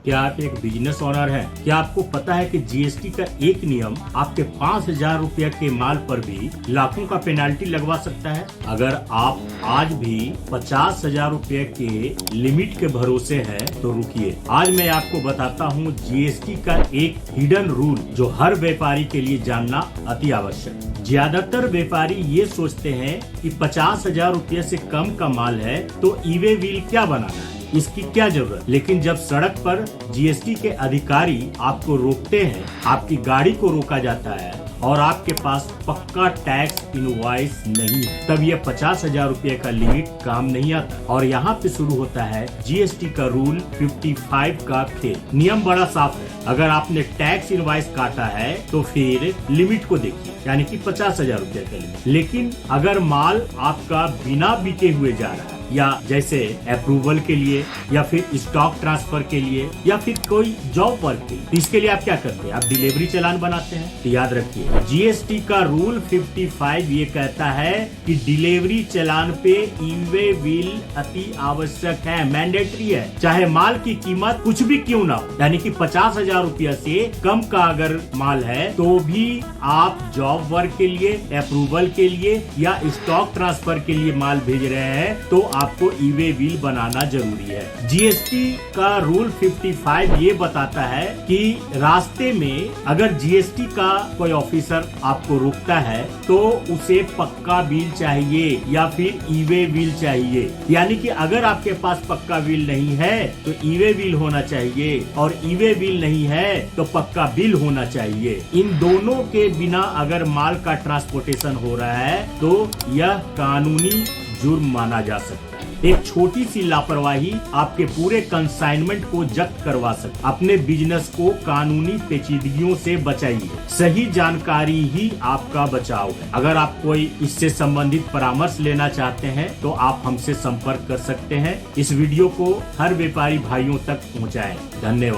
क्या आप एक बिजनेस ओनर हैं? क्या आपको पता है कि जीएसटी का एक नियम आपके 5,000 रुपया के माल पर भी लाखों का पेनाल्टी लगवा सकता है? अगर आप आज भी 50,000 रुपये के लिमिट के भरोसे हैं तो रुकिए, आज मैं आपको बताता हूँ जीएसटी का एक हिडन रूल जो हर व्यापारी के लिए जानना अति आवश्यक है। ज्यादातर व्यापारी ये सोचते हैं कि 50,000 रुपये से कम का माल है तो ई-वे बिल क्या बनाना है, इसकी क्या जरूरत। लेकिन जब सड़क पर जीएसटी के अधिकारी आपको रोकते हैं, आपकी गाड़ी को रोका जाता है और आपके पास पक्का टैक्स इनवॉइस नहीं है, तब ये 50,000 रुपये का लिमिट काम नहीं आता। और यहाँ पे शुरू होता है जीएसटी का रूल 55 का खेल। नियम बड़ा साफ है, अगर आपने टैक्स इनवॉइस काटा है तो फिर लिमिट को देखिए, यानी कि 50,000 रुपये का लिमिट। लेकिन अगर माल आपका बिना बिके हुए जा रहा है, या जैसे अप्रूवल के लिए या फिर स्टॉक ट्रांसफर के लिए या फिर कोई जॉब वर्क के लिए, इसके लिए आप क्या करते हैं? आप डिलीवरी चालान बनाते हैं। तो याद रखिए, जीएसटी का रूल 55 ये कहता है कि डिलीवरी चालान पे ई-वे बिल अति आवश्यक है, मैंडेटरी है, चाहे माल की कीमत कुछ भी क्यों ना हो। यानी कि 50,000 रुपया से कम का अगर माल है तो भी आप जॉब वर्क के लिए, अप्रूवल के लिए या स्टॉक ट्रांसफर के लिए माल भेज रहे हैं तो आपको ई-वे बिल बनाना जरूरी है। जीएसटी का रूल 55 ये बताता है कि रास्ते में अगर जीएसटी का कोई ऑफिसर आपको रोकता है तो उसे पक्का बिल चाहिए या फिर ई-वे बिल चाहिए। यानी कि अगर आपके पास पक्का बिल नहीं है तो ई-वे बिल होना चाहिए, और ई-वे बिल नहीं है तो पक्का बिल होना चाहिए। इन दोनों के बिना अगर माल का ट्रांसपोर्टेशन हो रहा है तो यह कानूनी जुर्म माना जा सकता है। एक छोटी सी लापरवाही आपके पूरे कंसाइनमेंट को जब्त करवा सकती है। अपने बिजनेस को कानूनी पेचीदगियों से बचाइए, सही जानकारी ही आपका बचाव है। अगर आप कोई इससे संबंधित परामर्श लेना चाहते हैं तो आप हमसे संपर्क कर सकते हैं। इस वीडियो को हर व्यापारी भाइयों तक पहुंचाएं। धन्यवाद।